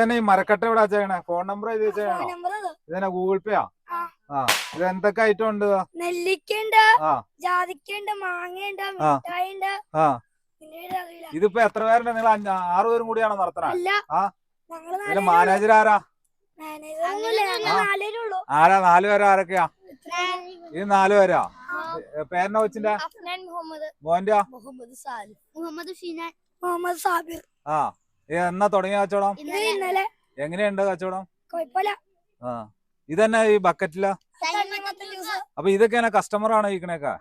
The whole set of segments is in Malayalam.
തന്നെ ഈ മരക്കട്ട ഇവിടെ ചെയ്യണേ? ഫോൺ നമ്പർ എഴുതി വെച്ചാണോ? ഇതന്നെ ഗൂഗിൾ പേയാ? ആ, ഇത് എന്തൊക്കെ ഐറ്റം ഉണ്ട്? നെല്ലിക്കുണ്ട്, ജാതിക്കുണ്ട്, മാങ്ങയുണ്ട്, മിഠായിണ്ട്. ഇതിപ്പോ എത്ര പേരുണ്ട്? നിങ്ങൾ 6 പേരും കൂടിയാണോ നടത്തണേ? ഇതിലെ മാനേജർ ആരാ? ആരാ? 4 പേരാ? ആരൊക്കെയാ? ഇത് 4 പേരാ? പേരെന്നാ കൊച്ചിന്റെ? മോന്റെ? ആ, എന്നാ തുടങ്ങിയ കച്ചവടം? എങ്ങനെയുണ്ട് കച്ചവടം? ആ, ഇതന്നെ ഈ ബക്കറ്റില? അപ്പൊ ഇതൊക്കെയാണ് കസ്റ്റമർ ആണോ ഇരിക്കണേക്കാ?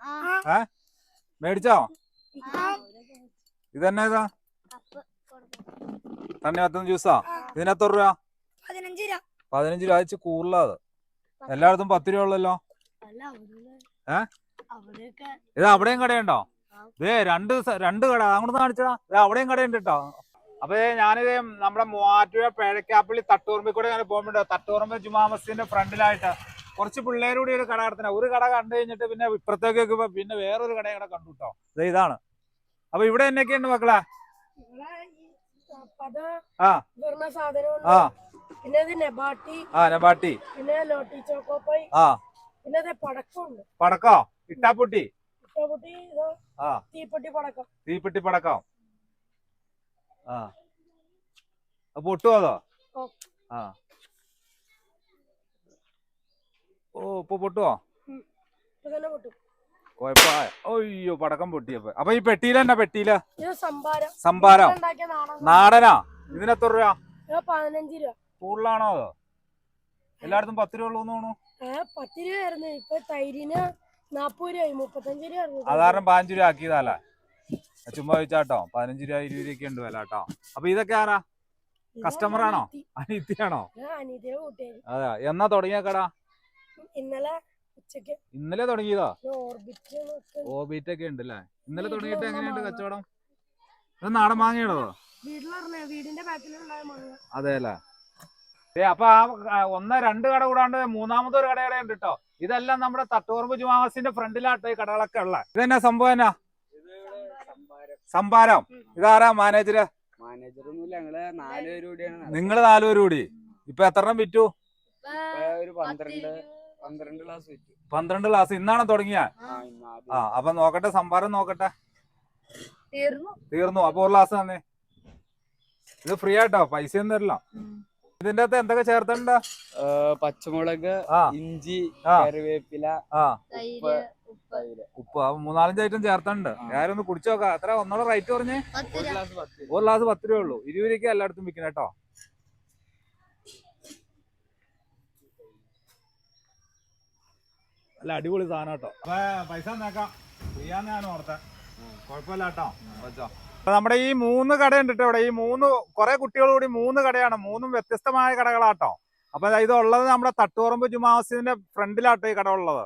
മേടിച്ചോ? ഇതന്നെ ഇതാ തണ്ണിമത്തൻ ജ്യൂസാ? ഇതിനെത്ര രൂപ? 15 രൂപ. വെച്ച് കൂടുതലത്. എല്ലായിടത്തും 10 രൂപ ഉള്ളല്ലോ. ഇത് അവിടെയും കടയുണ്ടോ? രണ്ട് കട അങ്ങോട്ട് കാണിച്ചടാ. അവിടെയും കടയുണ്ട് കേട്ടോ. അപ്പൊ ഞാനിത് നമ്മുടെ മൂവാറ്റുപുഴ പേഴക്കാപ്പള്ളി തട്ടുപറമ്പിൽ കൂടെ ഞാൻ പോകുമ്പോണ്ട്. തട്ടുപറമ്പ് ജുമാ മസ്ജിദിന്റെ ഫ്രണ്ടിലായിട്ട് കുറച്ച് പിള്ളേരൂടി ഒരു കട നടത്തുന്നത്. ഒരു കട കണ്ടു കഴിഞ്ഞിട്ട് പിന്നെ ഇപ്പുറത്തേക്ക് പിന്നെ വേറൊരു കടയും കൂടെ കണ്ടു കേട്ടോ. ഇതാണ്. അപ്പൊ ഇവിടെ എന്നൊക്കെയുണ്ട് മക്കളെ? നബാട്ടി, പടക്കോ, ഇട്ടാപ്പൊട്ടി, തീപ്പെട്ടി പടക്കം. പൊട്ടുവോ അതോ? ഓ, ഇപ്പൊ പൊട്ടുവോ? അയ്യോ, പടക്കം പൊട്ടിയപ്പോ. അപ്പൊ ഈ പെട്ടിയിലെന്നാ? പെട്ടിയില് സംഭാരം നാടനാ? ഇതിനെത്ര രൂപ? 15 രൂപ. കൂടുതലാണോ അതോ? എല്ലായിടത്തും 10 രൂപ ഉള്ളൂ തോന്നുന്നു. 10 രൂപയായിരുന്നു. ഇപ്പൊ തൈരിന് 40 രൂപയായി. 35 രൂപ. സാധാരണ 15 രൂപ ആക്കിയതല്ലേ? ചുമ്മാ ചോദിച്ചാട്ടോ. 15 രൂപ 20 രൂപയൊക്കെ ഉണ്ട് വില കേട്ടോ. അപ്പൊ ഇതൊക്കെ ആരാ? കസ്റ്റമർ ആണോ? അനിയത്തിയാണോ? അതെ. എന്നാ തുടങ്ങിയ കട? ഇന്നലെ തുടങ്ങിയതോ? ഓർബിറ്റ് ഒക്കെ ഉണ്ട് അല്ലേ? ഇന്നലെ തുടങ്ങിയിട്ട് എങ്ങനെയുണ്ട് കച്ചവടം? ഇത് നാടൻ മാങ്ങയാണോ? അതെ അല്ലേ? അപ്പൊ ആ 1-2 കട കൂടാണ്ട് മൂന്നാമതൊരു കടയുടെ ഉണ്ട് കേട്ടോ. ഇതെല്ലാം നമ്മുടെ തട്ടുപറമ്പ് ജുമാ മസ്ജിദിന്റെ ഫ്രണ്ടിലാട്ടോ ഈ കടകളൊക്കെ ഉള്ള. ഇതെന്നാ സംഭവം? എന്നാ സംഭാരം? ഇതാരാ മാനേജര്? നിങ്ങള് 4 പേര് കൂടി? ഇപ്പൊ എത്ര എണ്ണം വിറ്റു? 12 ഗ്ലാസ്. ഇന്നാണ് തുടങ്ങിയ? അപ്പൊ നോക്കട്ടെ, സംഭാരം നോക്കട്ടെ. തീർന്നു. അപ്പൊ 1 ഗ്ലാസ് തന്നെ. ഇത് ഫ്രീ ആട്ടോ, പൈസ ഒന്നും തരില്ല. ഇതിന്റെ അകത്ത് എന്തൊക്കെ ചേർത്തണ്ട? പച്ചമുളക്, ഇഞ്ചി, കറിവേപ്പില, ഉപ്പ്. 3-4 ഐറ്റം ചേർത്തണ്ട്. ഞാനൊന്ന് ഒന്ന് കുടിച്ചു നോക്കാം. എത്ര ഒന്നോടെ റേറ്റ് പറഞ്ഞേ? 1 ഗ്ലാസ് 10 രൂപ ഉള്ളൂ. 20 രൂപയ്ക്ക് എല്ലായിടത്തും വിൽക്കണം കേട്ടോ. അല്ല, അടിപൊളി സാധനം കേട്ടോ. അപ്പൊ പൈസ നേക്കാം. ഫ്രീയാന്ന് ഞാൻ ഓർത്തെ. കുഴപ്പമില്ല കേട്ടോ. അപ്പൊ നമ്മുടെ ഈ 3 കടയുണ്ട് കേട്ടോ ഇവിടെ. ഈ 3 കുറെ കുട്ടികൾ കൂടി 3 കടയാണ്. 3ഉം വ്യത്യസ്തമായ കടകളാട്ടോ. അപ്പൊ ഇത് ഉള്ളത് നമ്മുടെ തട്ടുപറമ്പ് ജുമാ മസ്ജിദിന്റെ ഫ്രണ്ടിലാട്ടോ ഈ കട ഉള്ളത്.